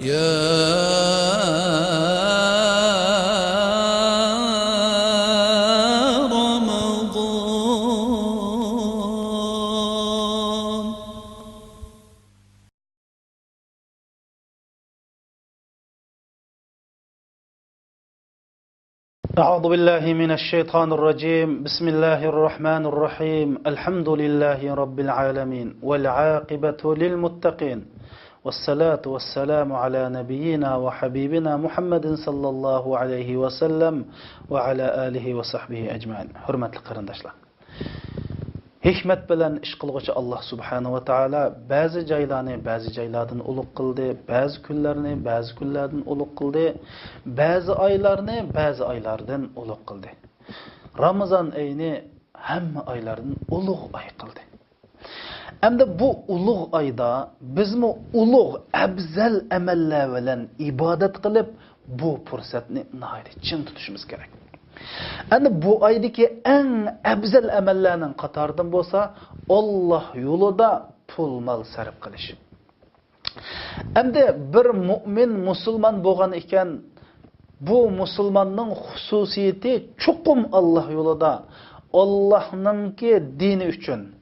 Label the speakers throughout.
Speaker 1: يا رمضان.
Speaker 2: أعوذ بالله من الشيطان الرجيم. بسم الله الرحمن الرحيم. الحمد لله رب العالمين والعاقبة للمتقين والصلاة والسلام على نبينا وحبيبنا محمد صلى الله عليه وسلم وعلى آله وصحبه أجمعين. حرمة القرنداشlar. Hikmet bilen iş kılgıcı Allah subhanahu wa ta'ala bazı caylarını bazı caylardan uluk kıldı, bazı küllerini bazı küllerden uluk kıldı, bazı aylarını bazı aylardan uluk kıldı. Ramazan ayını hem aylardan uluk ay kıldı. Hem de bu uluk ayda biz mi uluk ebzel emeller bilen ibadet kılıp bu fırsatını nihayet çın tutuşumuz gerek. Yani bu aydaki en ebzel emellerinin katardan bolsa Allah yolunda pul mal sarf kılış. Hem de bir mümin musulman boğan iken bu musulmanın hususiyeti çukum Allah yolunda Allah'ın ki dini üçün,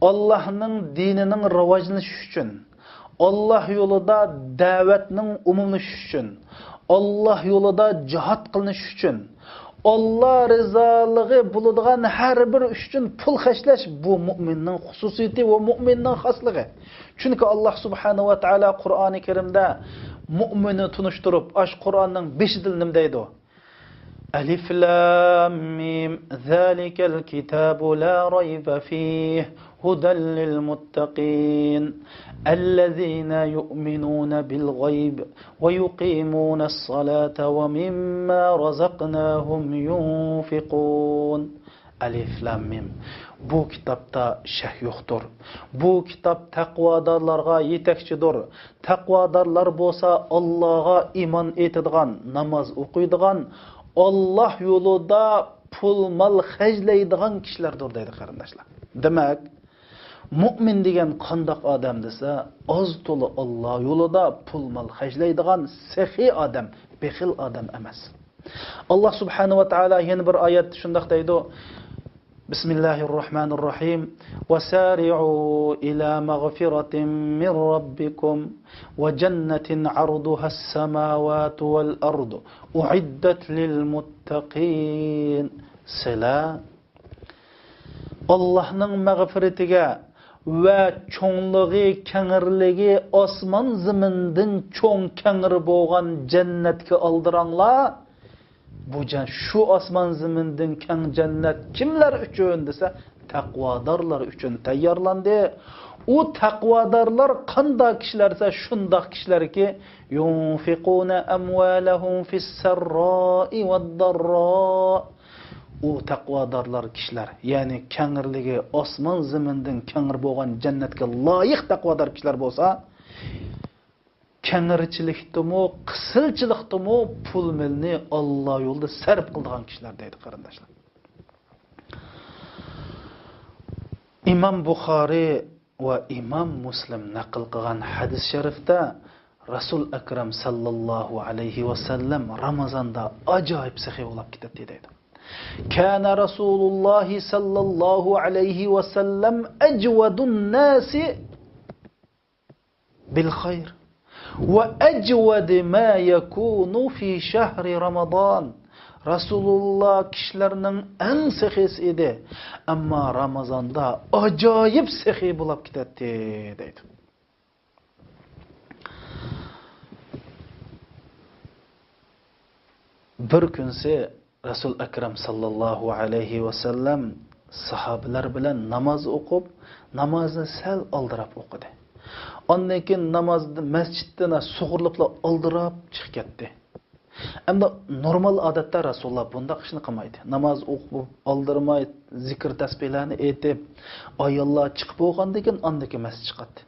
Speaker 2: Allah'ın dininin rivajlanışı üçün, Allah yolunda davetinin umumlaşışı üçün, Allah yolunda cihat kılınış üçün, Allah rızalığı bulunduğun her bir üçün pul xərcləş bu müminin hususiyeti ve müminin haslığı. Çünkü Allah subhanahu wa ta'ala Kur'an-ı Kerim'de mümini tunuşturup aş Kur'an'ın 5 dilini deydi o. Elif lam mim zalikel kitabu la rayba fih huden lil muttaqin ellezina yu'minuna bil gayb ve yuqimunas salata ve mimma razaqnahum yunfiqun. Elif lam mim. Bu kitapta şeh yoktur. Bu kitap takvadarlarga yetekçidir. Takvadarlar bolsa Allah'a iman etadigan, namaz okuydigan, Allah yolunda pul mal xərcləydigan kişilerdir deydi qarindaşlar. Demek mümin degen qandaq adam dese az tolu Allah yolunda pul mal xərcləydigan sehi adam, bexil adam emas. Allah subhanahu wa ta'ala yeni bir ayet şundaq deydi. Bismillahirrahmanirrahim. وَسَارِعُوا إِلَى مَغْفِرَةٍ مِّنْ رَبِّكُمْ وَجَنَّةٍ عَرْضُهَا السَّمَاوَاتُ وَالْأَرْضُ أُعِدَّتْ لِلْمُتَّقِينَ. Sela Allah'ın mağfiretige ve çoğunluğu, kengirliği osman ziminden çoğun kengir boğan cennetke aldıranlar. Bu şu osman ziminden keng cennet kimler üçün dese takvadarlar üçün tayyorlandı. O takvadarlar qanday kişilerse şundak kişiler ki yunfiquna amwalahum fis-sarra'i wad-darra. O takvadarlar kişiler yani kengirligi osman ziminden kengir boğan cennetke layık takvadar kişiler bolsa kengirçilikdimi, qısılçılıqdimi pul milni Allah yolunda sarf qıldıgan kişiler deydi qarindaşlar. İmam Buxari ve İmam Muslim naql qilgan hadis şerifte Resul Ekrem sallallahu aleyhi ve sellem Ramazanda acayip sahiy olab ketdi deydi. Kana Rasulullah sallallahu aleyhi ve sellem ecvedun nasi bil hayr ve ecved ma yakunu fi şehri Ramazan. Resulullah kişilerinin en sehisi idi. Ama Ramazanda acayip sehi bulup gidetti deydi. Bir günse Resul Ekrem sallallahu aleyhi ve sellem sahabeler bilen namaz okup namazı sel aldırıp okudu. Ondan keyin namazda mescidden suğurlupla aldırıp çık ketdi. Ama normal adetler Resulullah bunda işini qilmaydi. Namaz o'qib, aldırmay, zikr tasbihlarni aytib, ayollar chiqib bo'lgandan keyin ondaki masjid chiqadi.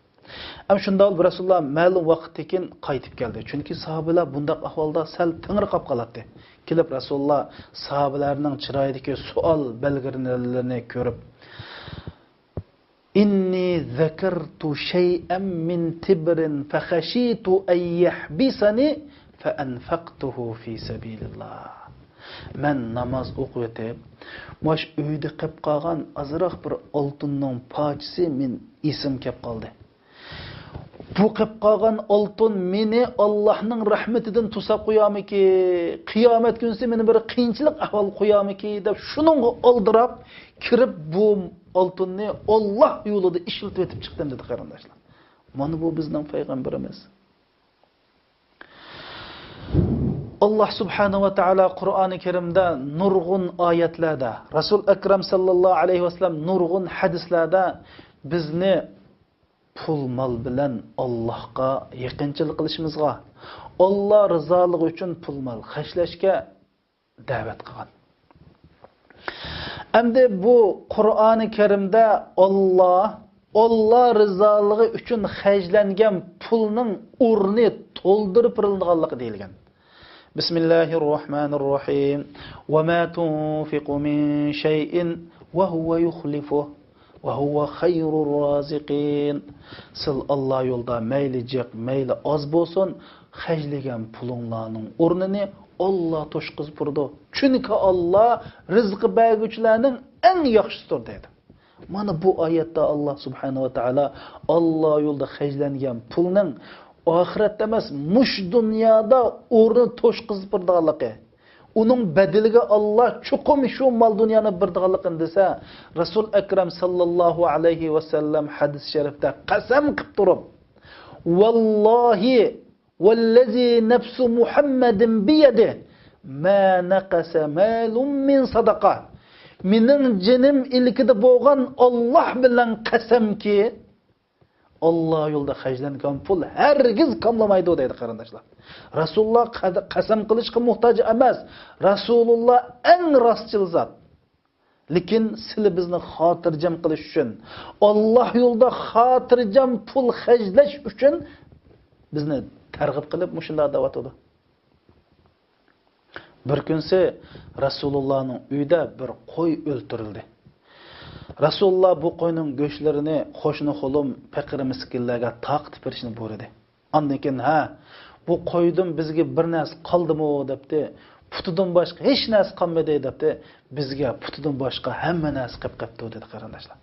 Speaker 2: Ama shunda Resulullah ma'lum vaqtdan keyin qaytib keldi. Chunki sahobalar bundaq ahvolda sal tingir qolib qoladi. Kelib Resulullah sahobalarning chiroyidagi savol belgilarini ko'rib inni zakartu şey'en min tibrin fehashitu en yahbisani fa anfaqtuhu fi sabilillah. Men namaz o'qiyotib, mosh uyda qilib qolgan azroq bir oltinning parchasi men esim kelib qoldi. Bu qilib qolgan oltin meni Allohning rahmatidan tusab qo'yamiki, qiyomat kunsi meni bir qiyinchilik ahvol qo'yamiki deb shuning oldirab kirib bu oltinni Alloh yo'lida ishlatib etib chiqdim dedi qarindoshlar. Mana bu bizning payg'ambarimiz. Allah subhanahu wa ta'ala Qur'oni Karimda nurg'un oyatlarda, Rasul akram sallallohu alayhi vasallam nurg'un hadislarda bizni pul mal bilan Allohga yaqinchilik qilishimizga, Alloh rizoligi uchun pul mal xarjlashga da'vat qilgan. Endi bu Qur'oni Karimda Alloh rizoligi uchun xarjlangan pulning o'rni to'ldirib berilganligi deyilgan. Bismillahirrahmanirrahim. Wa ma tunfiqu min shay'in wa huwa yukhlifuhu wa huwa khayrur raziqin. Siz Alloh yo'lda mayli jiq, mayli oz bo'lsin, xarjlagan pulinglarning o'rnini Alloh to'shqizib turdi. Chunki Alloh rizq berguvchilarning eng yaxshisidir dedi. Mana bu oyatda Alloh subhanahu va taolo Alloh yo'lda xarjlangan pulning oxiratda emas, mush dunyoda o'rni to'shqizib turganligi. Uning badiliga Alloh chuqum shu mol dunyoni berdiganligini desa, Rasul akram sallallohu alayhi va sallam hadis sharifda qasam qilib turib, "Vallohi vallazi nafsu Muhammadin biyadi ma naqasa malun min sadaqa." Mening jinim ilkida bo'lgan Alloh bilan qasamki, Alloh yo'lda xarjlangan pul hargiz kamlamaydi deydi qarindoshlar. Rasululloh qasam qilishga muhtoj emas. Rasululloh eng rostchil zot. Lekin sizlar bizni xotirjam qilish uchun, Alloh yo'lda xotirjam pul xarjlash uchun bizni targ'ib qilib mushunda da'vat qildi. Bir kunsi Rasulullohning uyida bir qo'y o'ltirildi. Rasululloh bu qo'yning go'shtlarini qo'shni xo'lim faqir miskinlarga taqib berishni buyurdi. Ondan keyin bu qo'ydim bizga bir narsa qoldimi debdi. Putidan boshqa hech narsa qolmadi debdi. Bizga putidan boshqa hamma narsa qilib qapti dedi qarindoshlar.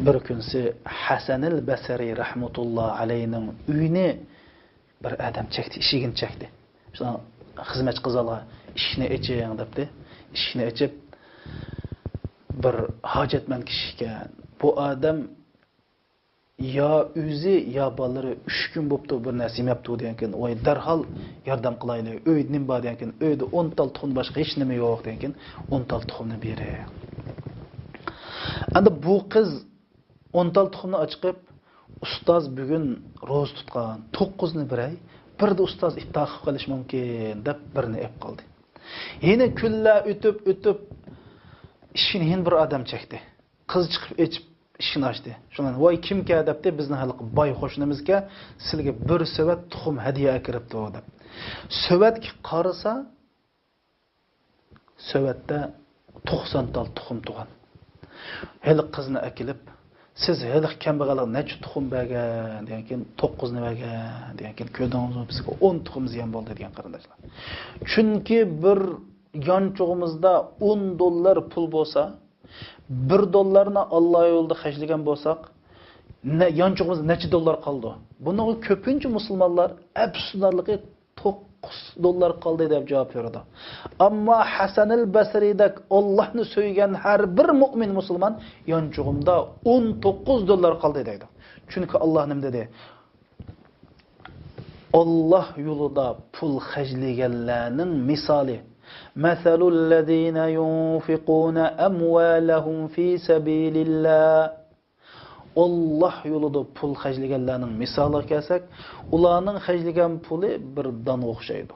Speaker 2: Bir kunsi Hasanil Basri rahmatulloh alayhining uyini bir odam chekdi, eshigini chekdi. Shuna xizmat qizalga ishni eching debdi. Ishni echib bir hojatmand kishi ekan. Bu odam yo o'zi yo bolalari 3 kun bo'pti bir narsa yemabdi degan keyin, "Voy, darhol yordam qilaylik. Uyda nima bor degan keyin, uyda 10 tal tuxum boshqa hech nima yo'q degan keyin 10 tal tuxumni berdi. Endi bu qiz 10 tal tuxumni ochib, ustoz bugun ro'z tutgan 9 ni biray, birda ustoz iftor qilib qolish mumkin deb birini ep qoldi. Yana kunlar o'tib ishini hen bir odam chekdi. Qiz chiqib echib ishini ochdi. Shundan voy kimga debdi, bizni hali boy qo'shnimizga sizga bir savat tuxum hadiya akiribdi deb. Savatga qarasa, savatda 90 tal tuxum turgan. Hali qizni akilib, siz hali kambag'alga necha tuxum bergan degan keyin 9 ni bergan degan keyin ko'rdingizmi bizga 10 tuxum ziyon bo'ldi degan qarindoshlar. Chunki bir yonchug'imizda 10 dollar pul bo'lsa, 1 dollarni Alloh yo'lida xarjlagan bo'lsak, yonchug'imizda necha dollar qoldi? Buning ko'pincha musulmonlar absunarligi 9 dollar qoldi deb javob beradi. Ammo Hasanil Basridak Allohni so'ygan har bir mu'min musulmon yonchug'imda 19 dollar qoldi deydi. Chunki Alloh nima dedi? Alloh yo'lida pul xarjlaganlarning misoli مثل الذين ينفقون أموالهم في سبيل الله. Allah yo'lida pul xarjlaganlarning misoli kelsak, ularning xarjlagan puli bir don o'xshaydi.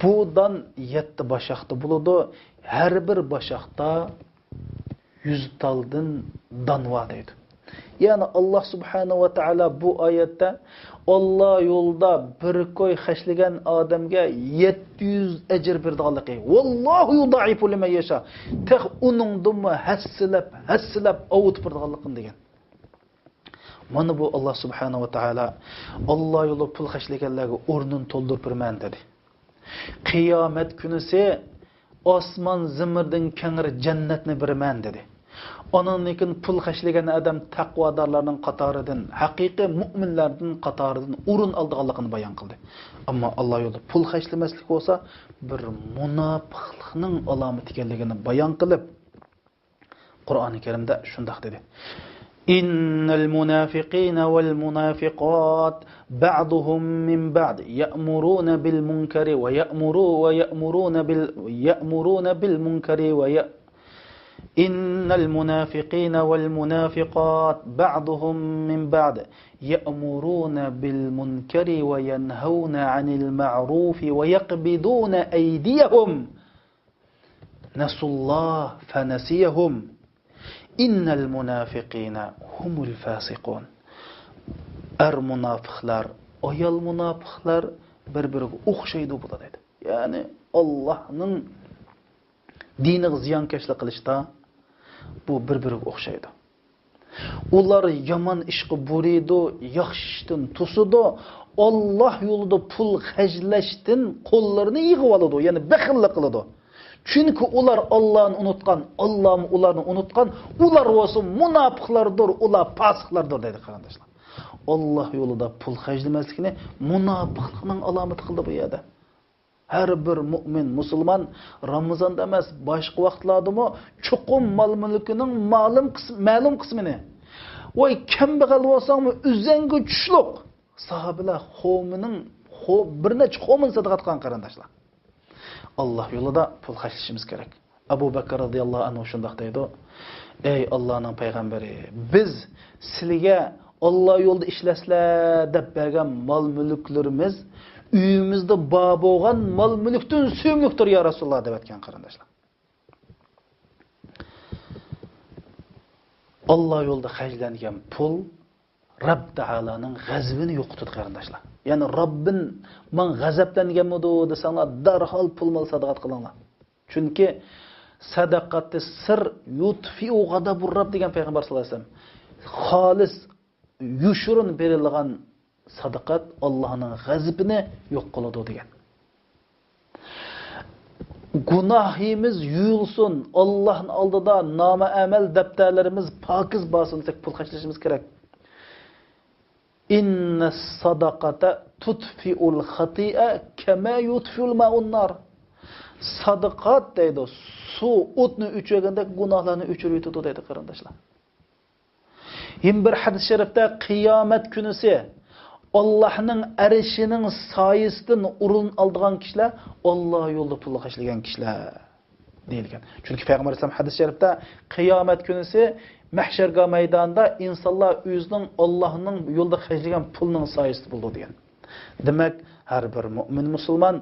Speaker 2: Bu don 7 boshaqda bo'ladi. Har bir boshaqda 100 taldan donva deydi. Yani Allah subhanahu wa ta'ala bu ayette Allah yolda bir koy xəşligən adamga 700 ecir berdiganligi. Vallahu yudaifu limen yasha. Tex uningdimi hassilab avut berdiganligini degan. Mana bu Allah subhanahu wa ta'ala Allah yolu pul xəşligənlərə o'rnini to'ldirib berman dedi. Qiyomat kunisi osmon zimirdan kengir jannatni berman dedi. Onun lekin pul xəşligən adam taqvodorlarning qatoridan, haqiqiy mu'minlarning qatoridan o'rin olganligini bayon qildi. Ammo Alloh yo'lida pul xəşlamaslik bo'lsa, bir munofiqlikning alomati ekanligini bayon qilib, Qur'oni Karimda shunday dedi. Innal munafiqina wal munafiqat ba'duhum min ba'd ya'muruna bil munkari wa ya'muruna bil munkari wa إن المنافقين والمنافقات بعضهم من بعض يأمرون بالمنكر وينهون عن المعروف ويقبضون أيديهم نسوا الله فنسيهم إن المنافقين هم الفاسقون المنافقlar ayol munofiqlar bir-biriga o'xshaydi bu dedi. Ya'ni Allohning diniga ziyonkashlik qilishda bu bir-biriga o'xshaydi. Ular yomon ishga buriydi, yaxshi ishdan tusidi, Alloh yo'lida pul xajlashdan qo'llarini yig'ib oladi, ya'ni baxillik qiladi. Chunki ular Allohni unutgan, Alloh ularni unutgan, ular bo'lsa munofiqlardir, ular fasiqlardir dedi qarindoshlar. Alloh yo'lida pul xajlamaslikni munofiqlikning alomati qildi bu yerda. Her bir mümin, Müslüman Ramazan'da emas, başka vaqtlardami chuqum mal-mulkining ma'lum qismini. Voy kambag'al bo'lsangmi, o'zingga tushliq. Sahobalar qavmining bir necha qavmin sadaqat qilgan qarindoshlar. Alloh yo'lida pul xashlashimiz kerak. Abu Bakr radhiyallohu anhu shunday deydi: "Ey Allohning payg'ambari, biz sizga Alloh yo'lida ishlaslar deb bergan mol-mulklarimiz uyimizde bağ boğan mal mülktün sümlüktür ya Resulullah deb aytgan qarindoshlar. Allah yo'lida xajlangan pul Rabb Taalaning g'azabini yo'qotadi qarindoshlar. Ya'ni Rabbin men g'azablanganmidi desanglar darhol pul mol sadaqat qilinglar. Chunki sadaqatni sir yutfi'u g'adabur Rabb degan payg'ambar sollallohu alayhi vasallam. Xolis yushurun berilgan sadaqat Allah'ın g'azabini yo'q qiladi degan. Günahimiz yuyulsun, Allah'ın oldida nama amel daftarlarimiz pokiz bo'lsin deb pul xarjlashimiz kerak. Inna sadaqata tutfi'ul xati'a kama yutfi'ul ma'un nar. Sadaqat deydi, suv o'tni o'chirganda gunohlarni o'chirib yutadi deydi qarindoshlar. Yine bir hadis sharifda qiyomat kunisi Allah'ın erişinin sayısından urun aldığan kişiler Allah yolda pul xarjlagan kişiler deyilgan. Çünkü Peygamber Aleyhisselam hadis-i şerifte kıyamet günüsü mahşerga meydanında insanlar özünün Allah'ın yolda xarjlagan pulunun sayısı buldu diyen. Demek her bir mümin Müslüman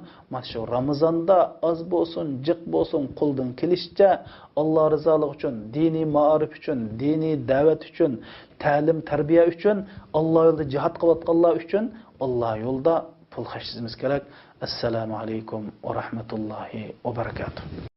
Speaker 2: şu Ramazan'da az bolsun, cık bolsun kuldan kelişçe Allah rızalığı için, dini maarif için, dini davet için, ta'lim terbiye için, Allah yolda cihat kılatqanlar için Allah yolda pul xarjlashimiz kerak. Assalamu alaykum ve rahmetullahi ve berekatuhu.